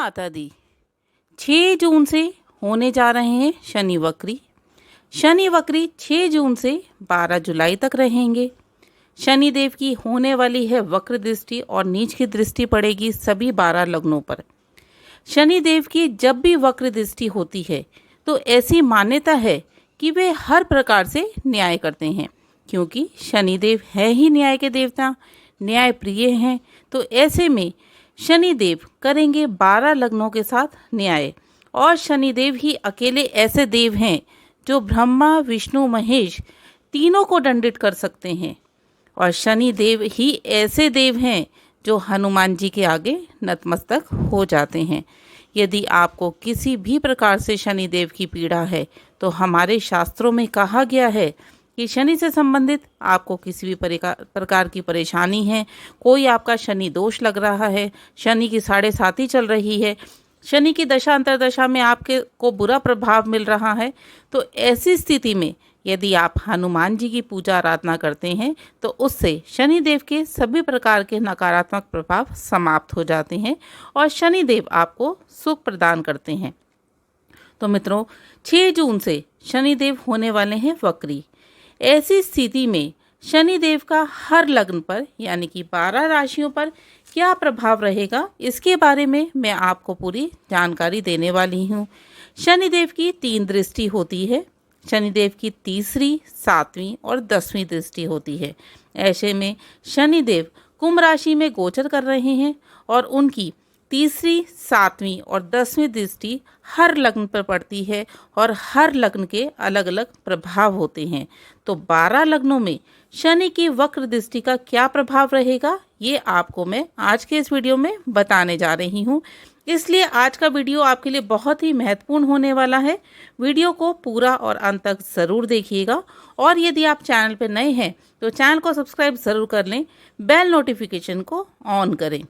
माता दी। 6 जून से होने जा रहे हैं शनि वक्री। शनि वक्री 6 जून से 12 जुलाई तक रहेंगे। शनि देव की होने वाली है वक्र दृष्टि और नीच की दृष्टि पड़ेगी सभी 12 लग्नों पर। शनि देव की जब भी वक्र दृष्टि होती है तो ऐसी मान्यता है कि वे हर प्रकार से न्याय करते हैं, क्योंकि शनि देव है ही न्याय के देवता, न्याय प्रिय हैं। तो ऐसे में शनि देव करेंगे 12 लग्नों के साथ न्याय। और शनि देव ही अकेले ऐसे देव हैं जो ब्रह्मा विष्णु महेश तीनों को दंडित कर सकते हैं। और शनि देव ही ऐसे देव हैं जो हनुमान जी के आगे नतमस्तक हो जाते हैं। यदि आपको किसी भी प्रकार से शनि देव की पीड़ा है तो हमारे शास्त्रों में कहा गया है कि शनि से संबंधित आपको किसी भी प्रकार की परेशानी है, कोई आपका शनि दोष लग रहा है, शनि की 7.5 चल रही है, शनि की दशा अंतरदशा में आपके को बुरा प्रभाव मिल रहा है, तो ऐसी स्थिति में यदि आप हनुमान जी की पूजा आराधना करते हैं तो उससे शनि देव के सभी प्रकार के नकारात्मक प्रभाव समाप्त हो जाते हैं और शनि देव आपको सुख प्रदान करते हैं। तो मित्रों, 6 जून से शनि देव होने वाले हैं वक्री। ऐसी स्थिति में शनि देव का हर लग्न पर यानी कि 12 राशियों पर क्या प्रभाव रहेगा, इसके बारे में मैं आपको पूरी जानकारी देने वाली हूँ। शनि देव की 3 दृष्टि होती है। शनि देव की 3री, 7वीं और 10वीं दृष्टि होती है। ऐसे में शनि देव कुंभ राशि में गोचर कर रहे हैं और उनकी 3री, 7वीं और 10वीं दृष्टि हर लग्न पर पड़ती है और हर लग्न के अलग अलग प्रभाव होते हैं। तो 12 लग्नों में शनि की वक्र दृष्टि का क्या प्रभाव रहेगा, ये आपको मैं आज के इस वीडियो में बताने जा रही हूँ। इसलिए आज का वीडियो आपके लिए बहुत ही महत्वपूर्ण होने वाला है। वीडियो को पूरा और अंत तक ज़रूर देखिएगा और यदि आप चैनल पर नए हैं तो चैनल को सब्सक्राइब ज़रूर कर लें, बेल नोटिफिकेशन को ऑन करें।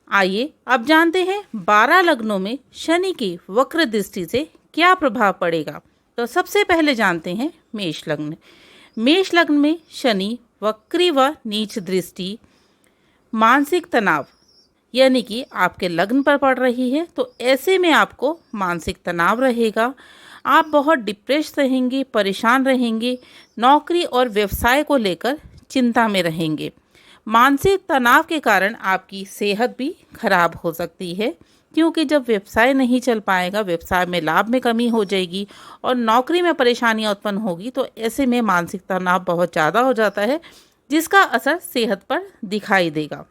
आइए अब जानते हैं 12 लग्नों में शनि की वक्र दृष्टि से क्या प्रभाव पड़ेगा। तो सबसे पहले जानते हैं मेष लग्न। मेष लग्न में शनि वक्री व नीच दृष्टि मानसिक तनाव यानी कि आपके लग्न पर पड़ रही है, तो ऐसे में आपको मानसिक तनाव रहेगा। आप बहुत डिप्रेस रहेंगे, परेशान रहेंगे, नौकरी और व्यवसाय को लेकर चिंता में रहेंगे। मानसिक तनाव के कारण आपकी सेहत भी खराब हो सकती है, क्योंकि जब व्यवसाय नहीं चल पाएगा, व्यवसाय में लाभ में कमी हो जाएगी और नौकरी में परेशानियां उत्पन्न होगी, तो ऐसे में मानसिक तनाव बहुत ज़्यादा हो जाता है जिसका असर सेहत पर दिखाई देगा।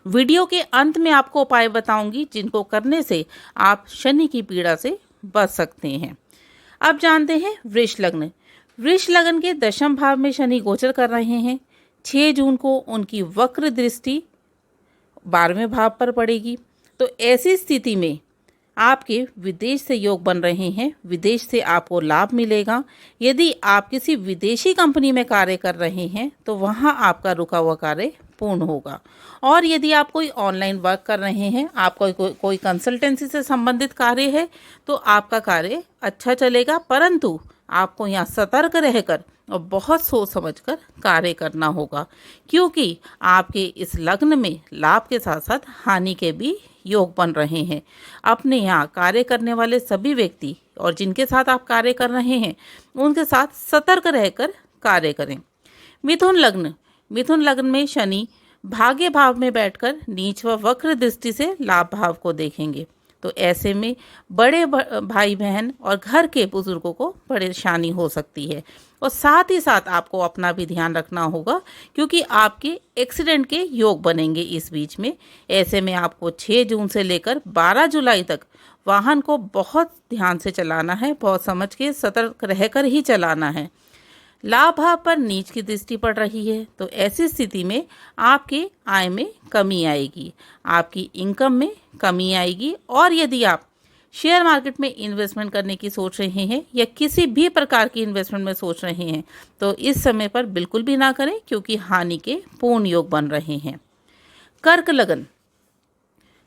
वीडियो के अंत में आपको उपाय बताऊंगी जिनको करने से आप शनि की पीड़ा से बच सकते हैं। अब जानते हैं वृष लग्न। वृष लग्न के 10वें भाव में शनि गोचर कर रहे हैं। 6 जून को उनकी वक्र दृष्टि 12वें भाव पर पड़ेगी। तो ऐसी स्थिति में आपके विदेश से योग बन रहे हैं, विदेश से आपको लाभ मिलेगा। यदि आप किसी विदेशी कंपनी में कार्य कर रहे हैं तो वहां आपका रुका हुआ कार्य पूर्ण होगा। और यदि आप कोई ऑनलाइन वर्क कर रहे हैं, आपका कोई कंसल्टेंसी से संबंधित कार्य है, तो आपका कार्य अच्छा चलेगा, परंतु आपको यहाँ सतर्क रहकर और बहुत सोच समझकर कार्य करना होगा, क्योंकि आपके इस लग्न में लाभ के साथ साथ हानि के भी योग बन रहे हैं। अपने यहाँ कार्य करने वाले सभी व्यक्ति और जिनके साथ आप कार्य कर रहे हैं उनके साथ सतर्क रहकर कार्य करें। मिथुन लग्न। मिथुन लग्न में शनि भाग्य भाव में बैठकर नीच व वक्र दृष्टि से लाभ भाव को देखेंगे। तो ऐसे में बड़े भाई बहन और घर के बुजुर्गों को परेशानी हो सकती है और साथ ही साथ आपको अपना भी ध्यान रखना होगा, क्योंकि आपके एक्सीडेंट के योग बनेंगे इस बीच में। ऐसे में आपको 6 जून से लेकर 12 जुलाई तक वाहन को बहुत ध्यान से चलाना है, बहुत समझ के सतर्क रहकर ही चलाना है। लाभ भाव पर नीच की दृष्टि पड़ रही है, तो ऐसी स्थिति में आपके आय में कमी आएगी, आपकी इनकम में कमी आएगी। और यदि आप शेयर मार्केट में इन्वेस्टमेंट करने की सोच रहे हैं या किसी भी प्रकार की इन्वेस्टमेंट में सोच रहे हैं तो इस समय पर बिल्कुल भी ना करें, क्योंकि हानि के पूर्ण योग बन रहे हैं। कर्क लगन।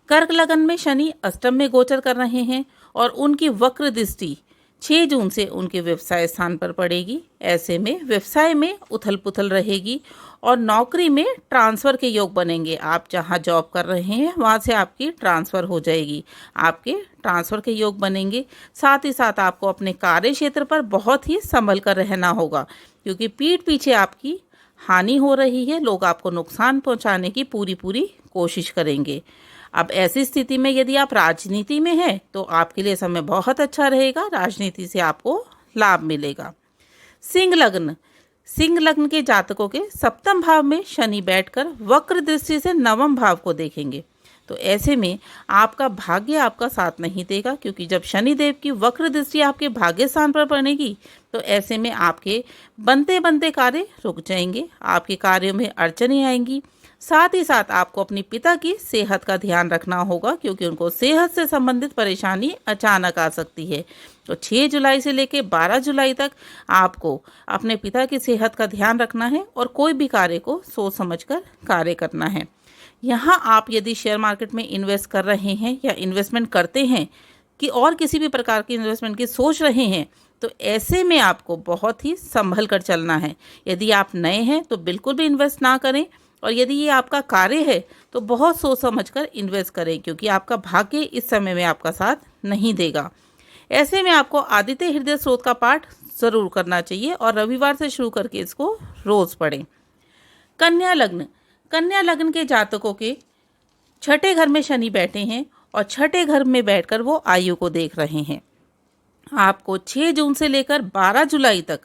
कर्क लगन में शनि अष्टम में गोचर कर रहे हैं और उनकी वक्र दृष्टि 6 जून से उनके व्यवसाय स्थान पर पड़ेगी। ऐसे में व्यवसाय में उथल पुथल रहेगी और नौकरी में ट्रांसफ़र के योग बनेंगे। आप जहां जॉब कर रहे हैं वहां से आपकी ट्रांसफ़र हो जाएगी, आपके ट्रांसफ़र के योग बनेंगे। साथ ही साथ आपको अपने कार्य क्षेत्र पर बहुत ही संभल कर रहना होगा, क्योंकि पीठ पीछे आपकी हानि हो रही है, लोग आपको नुकसान पहुंचाने की पूरी कोशिश करेंगे। अब ऐसी स्थिति में यदि आप राजनीति में हैं तो आपके लिए समय बहुत अच्छा रहेगा, राजनीति से आपको लाभ मिलेगा। सिंह लग्न, सिंह लग्न के जातकों के सप्तम भाव में शनि बैठकर वक्र दृष्टि से नवम भाव को देखेंगे। तो ऐसे में आपका भाग्य आपका साथ नहीं देगा, क्योंकि जब शनि देव की वक्र दृष्टि आपके भाग्य स्थान पर पड़ेगी तो ऐसे में आपके बनते बनते कार्य रुक जाएंगे, आपके कार्यों में अड़चनें आएंगी। साथ ही साथ आपको अपने पिता की सेहत का ध्यान रखना होगा, क्योंकि उनको सेहत से संबंधित परेशानी अचानक आ सकती है। तो 6 जुलाई से लेकर 12 जुलाई तक आपको अपने पिता की सेहत का ध्यान रखना है और कोई भी कार्य को सोच समझकर कार्य करना है। यहाँ आप यदि शेयर मार्केट में इन्वेस्ट कर रहे हैं या इन्वेस्टमेंट करते हैं कि और किसी भी प्रकार की इन्वेस्टमेंट की सोच रहे हैं, तो ऐसे में आपको बहुत ही संभल कर चलना है। यदि आप नए हैं तो बिल्कुल भी इन्वेस्ट ना करें, और यदि ये आपका कार्य है तो बहुत सोच समझकर इन्वेस्ट करें, क्योंकि आपका भाग्य इस समय में आपका साथ नहीं देगा। ऐसे में आपको आदित्य हृदय स्रोत का पाठ ज़रूर करना चाहिए और रविवार से शुरू करके इसको रोज़ पढ़ें। कन्या लग्न, कन्या लग्न के जातकों के छठे घर में शनि बैठे हैं और छठे घर में बैठकर वो आयु को देख रहे हैं। आपको 6 जून से लेकर 12 जुलाई तक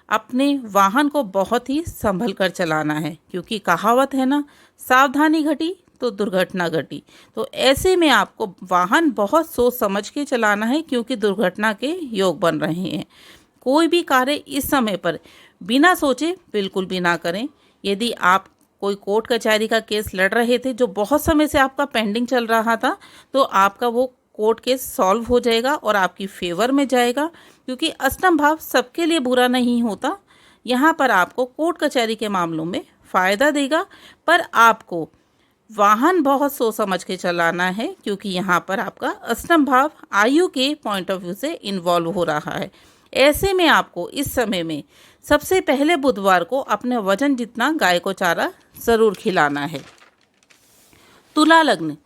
अपने वाहन को बहुत ही संभल कर चलाना है, क्योंकि कहावत है ना, सावधानी घटी तो दुर्घटना घटी। तो ऐसे में आपको वाहन बहुत सोच समझ के चलाना है, क्योंकि दुर्घटना के योग बन रहे हैं। कोई भी कार्य इस समय पर बिना सोचे बिल्कुल भी ना करें। यदि आप कोई कोर्ट कचहरी का केस लड़ रहे थे जो बहुत समय से आपका पेंडिंग चल रहा था, तो आपका वो कोर्ट केस सॉल्व हो जाएगा और आपकी फेवर में जाएगा, क्योंकि अष्टम भाव सबके लिए बुरा नहीं होता। यहाँ पर आपको कोर्ट कचहरी के मामलों में फ़ायदा देगा, पर आपको वाहन बहुत सोच समझ के चलाना है, क्योंकि यहाँ पर आपका अष्टम भाव आयु के पॉइंट ऑफ व्यू से इन्वॉल्व हो रहा है। ऐसे में आपको इस समय में सबसे पहले बुधवार को अपने वजन जितना गाय को चारा ज़रूर खिलाना है। तुला लग्न,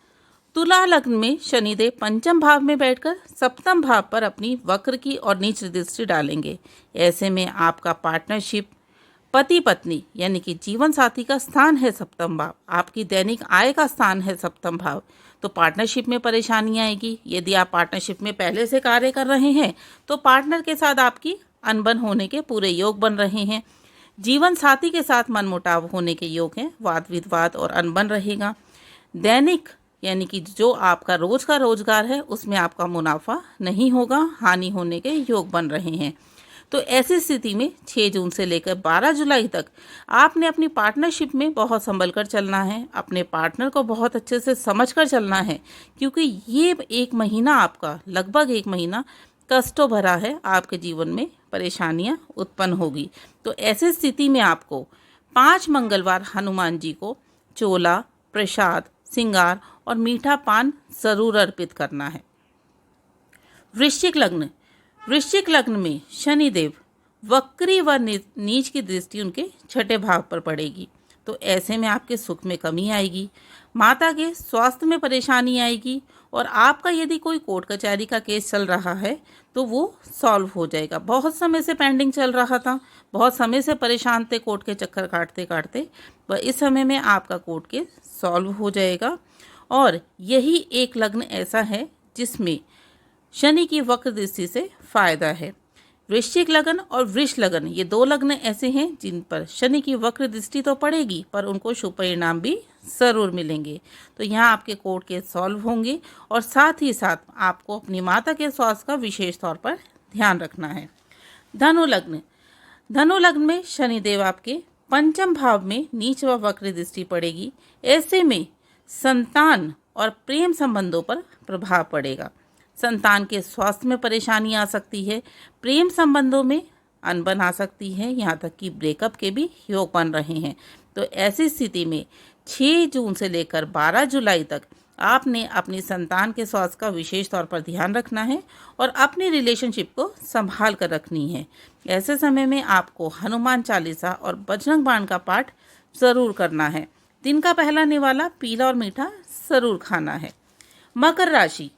तुला लग्न में शनिदेव पंचम भाव में बैठकर सप्तम भाव पर अपनी वक्र की और नीच दृष्टि डालेंगे। ऐसे में आपका पार्टनरशिप, पति पत्नी यानी कि जीवन साथी का स्थान है सप्तम भाव, आपकी दैनिक आय का स्थान है सप्तम भाव। तो पार्टनरशिप में परेशानी आएगी। यदि आप पार्टनरशिप में पहले से कार्य कर रहे हैं तो पार्टनर के साथ आपकी अनबन होने के पूरे योग बन रहे हैं। जीवन साथी के साथ मनमुटाव होने के योग हैं, वाद विवाद और अनबन रहेगा। दैनिक यानी कि जो आपका रोज का रोजगार है उसमें आपका मुनाफा नहीं होगा, हानि होने के योग बन रहे हैं। तो ऐसी स्थिति में 6 जून से लेकर 12 जुलाई तक आपने अपनी पार्टनरशिप में बहुत संभल कर चलना है, अपने पार्टनर को बहुत अच्छे से समझ कर चलना है, क्योंकि ये एक महीना आपका लगभग 1 महीना कष्टों भरा है, आपके जीवन में परेशानियां उत्पन्न होगी। तो ऐसी स्थिति में आपको 5 मंगलवार हनुमान जी को चोला, प्रसाद, सिंगार और मीठा पान जरूर अर्पित करना है। वृश्चिक लग्न, वृश्चिक लग्न में शनिदेव वक्री व नीच की दृष्टि उनके छठे भाव पर पड़ेगी। तो ऐसे में आपके सुख में कमी आएगी, माता के स्वास्थ्य में परेशानी आएगी, और आपका यदि कोई कोर्ट कचहरी का केस चल रहा है तो वो सॉल्व हो जाएगा। बहुत समय से पेंडिंग चल रहा था, बहुत समय से परेशान थे कोर्ट के चक्कर काटते काटते, पर इस समय में आपका कोर्ट केस सॉल्व हो जाएगा। और यही एक लग्न ऐसा है जिसमें शनि की वक्र दृष्टि से फायदा है। वृश्चिक लग्न और वृष लग्न, ये 2 लग्न ऐसे हैं जिन पर शनि की वक्र दृष्टि तो पड़ेगी, पर उनको शुभ परिणाम भी जरूर मिलेंगे। तो यहाँ आपके कोर्ट केस सॉल्व होंगे, और साथ ही साथ आपको अपनी माता के स्वास्थ्य का विशेष तौर पर ध्यान रखना है। धनु लग्न, धनु लग्न में शनिदेव आपके पंचम भाव में नीच व वक्र दृष्टि पड़ेगी। ऐसे में संतान और प्रेम संबंधों पर प्रभाव पड़ेगा। संतान के स्वास्थ्य में परेशानी आ सकती है, प्रेम संबंधों में अनबन आ सकती है, यहाँ तक कि ब्रेकअप के भी योग बन रहे हैं। तो ऐसी स्थिति में 6 जून से लेकर 12 जुलाई तक आपने अपनी संतान के स्वास्थ्य का विशेष तौर पर ध्यान रखना है और अपनी रिलेशनशिप को संभाल कर रखनी है। ऐसे समय में आपको हनुमान चालीसा और बजरंग बाण का पाठ ज़रूर करना है। दिन का पहला निवाला पीला और मीठा ज़रूर खाना है। मकर राशि।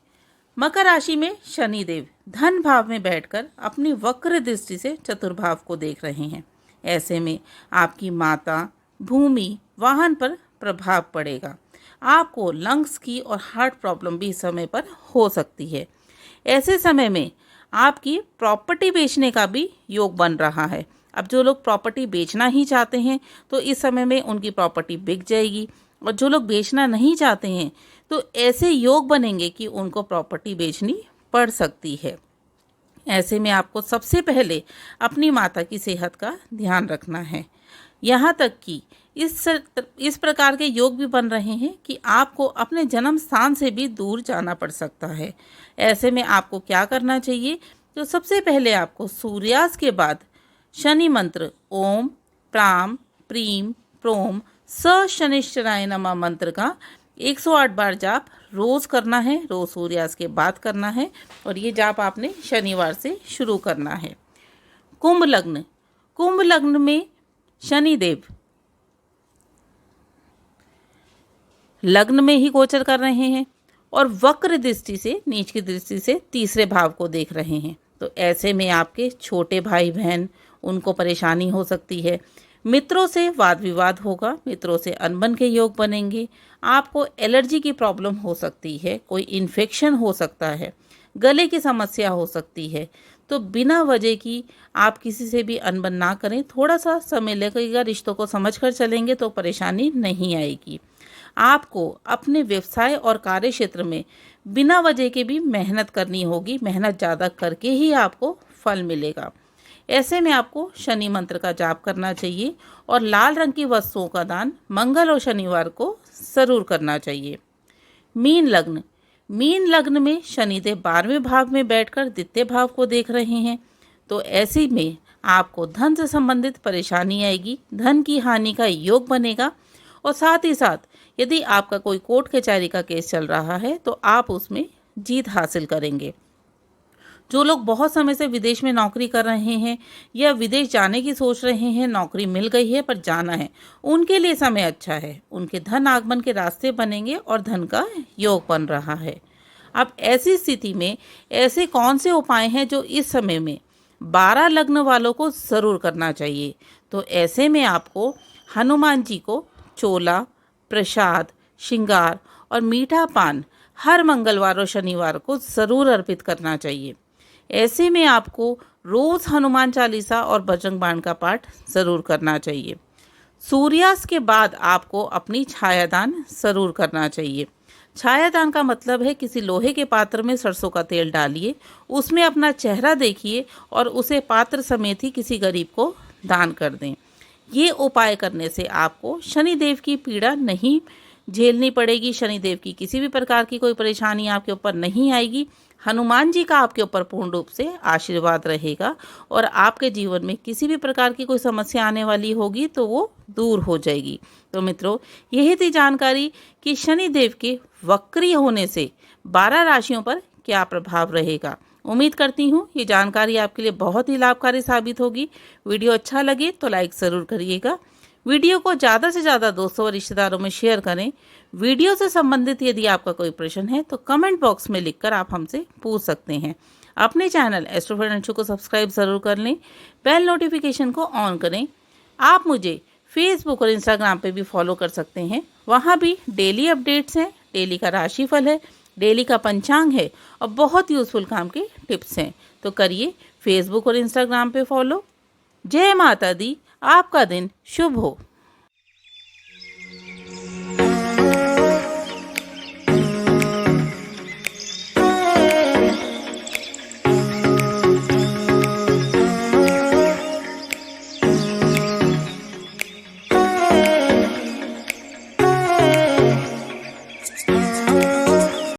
मकर राशि में शनिदेव धन भाव में बैठकर अपनी वक्र दृष्टि से चतुर्भाव को देख रहे हैं। ऐसे में आपकी माता, भूमि, वाहन पर प्रभाव पड़ेगा। आपको लंग्स की और हार्ट प्रॉब्लम भी इस समय पर हो सकती है। ऐसे समय में आपकी प्रॉपर्टी बेचने का भी योग बन रहा है। अब जो लोग प्रॉपर्टी बेचना ही चाहते हैं तो इस समय में उनकी प्रॉपर्टी बिक जाएगी, और जो लोग बेचना नहीं चाहते हैं तो ऐसे योग बनेंगे कि उनको प्रॉपर्टी बेचनी पड़ सकती है। ऐसे में आपको सबसे पहले अपनी माता की सेहत का ध्यान रखना है। यहाँ तक कि इस प्रकार के योग भी बन रहे हैं कि आपको अपने जन्म स्थान से भी दूर जाना पड़ सकता है। ऐसे में आपको क्या करना चाहिए? तो सबसे पहले आपको सूर्यास्त के बाद शनि मंत्र ओम प्राम प्रीम प्रोम स शनिश्चराय नमः मंत्र का 108 बार जाप रोज़ करना है। रोज़ सूर्यास्त के बाद करना है और ये जाप आपने शनिवार से शुरू करना है। कुंभ लग्न। कुंभ लग्न में शनिदेव लग्न में ही गोचर कर रहे हैं और वक्र दृष्टि से, नीच की दृष्टि से तीसरे भाव को देख रहे हैं। तो ऐसे में आपके छोटे भाई बहन, उनको परेशानी हो सकती है। मित्रों से वाद विवाद होगा, मित्रों से अनबन के योग बनेंगे। आपको एलर्जी की प्रॉब्लम हो सकती है, कोई इन्फेक्शन हो सकता है, गले की समस्या हो सकती है। तो बिना वजह की आप किसी से भी अनबन ना करें। थोड़ा सा समय लगेगा, रिश्तों को समझकर चलेंगे तो परेशानी नहीं आएगी। आपको अपने व्यवसाय और कार्य क्षेत्र में बिना वजह के भी मेहनत करनी होगी। मेहनत ज़्यादा करके ही आपको फल मिलेगा। ऐसे में आपको शनि मंत्र का जाप करना चाहिए और लाल रंग की वस्तुओं का दान मंगल और शनिवार को ज़रूर करना चाहिए। मीन लग्न। मीन लग्न में शनिदेव 12वें भाव में बैठकर द्वितीय भाव को देख रहे हैं। तो ऐसे में आपको धन से संबंधित परेशानी आएगी, धन की हानि का योग बनेगा और साथ ही साथ यदि आपका कोई कोर्ट कचहरी का केस चल रहा है तो आप उसमें जीत हासिल करेंगे। जो लोग बहुत समय से विदेश में नौकरी कर रहे हैं या विदेश जाने की सोच रहे हैं, नौकरी मिल गई है पर जाना है, उनके लिए समय अच्छा है। उनके धन आगमन के रास्ते बनेंगे और धन का योग बन रहा है। अब ऐसी स्थिति में ऐसे कौन से उपाय हैं जो इस समय में 12 लग्न वालों को ज़रूर करना चाहिए? तो ऐसे में आपको हनुमान जी को चोला, प्रसाद, श्रृंगार और मीठा पान हर मंगलवार और शनिवार को ज़रूर अर्पित करना चाहिए। ऐसे में आपको रोज़ हनुमान चालीसा और बजरंग बाण का पाठ ज़रूर करना चाहिए। सूर्यास्त के बाद आपको अपनी छायादान ज़रूर करना चाहिए। छायादान का मतलब है किसी लोहे के पात्र में सरसों का तेल डालिए, उसमें अपना चेहरा देखिए और उसे पात्र समेत ही किसी गरीब को दान कर दें। ये उपाय करने से आपको शनिदेव की पीड़ा नहीं झेलनी पड़ेगी। शनिदेव की किसी भी प्रकार की कोई परेशानी आपके ऊपर नहीं आएगी। हनुमान जी का आपके ऊपर पूर्ण रूप से आशीर्वाद रहेगा और आपके जीवन में किसी भी प्रकार की कोई समस्या आने वाली होगी तो वो दूर हो जाएगी। तो मित्रों, यही थी जानकारी कि शनिदेव के वक्री होने से 12 राशियों पर क्या प्रभाव रहेगा। उम्मीद करती हूँ ये जानकारी आपके लिए बहुत ही लाभकारी साबित होगी। वीडियो अच्छा लगे तो लाइक ज़रूर करिएगा। वीडियो को ज़्यादा से ज़्यादा दोस्तों और रिश्तेदारों में शेयर करें। वीडियो से संबंधित यदि आपका कोई प्रश्न है तो कमेंट बॉक्स में लिखकर आप हमसे पूछ सकते हैं। अपने चैनल एस्ट्रो फाइनेंशियल को सब्सक्राइब ज़रूर कर लें, बेल नोटिफिकेशन को ऑन करें। आप मुझे फेसबुक और इंस्टाग्राम पे भी फॉलो कर सकते हैं। वहाँ भी डेली अपडेट्स हैं, डेली का राशिफल है, डेली का पंचांग है और बहुत यूज़फुल काम के टिप्स हैं। तो करिए फेसबुक और इंस्टाग्राम पे फॉलो। जय माता दी। आपका दिन शुभ हो।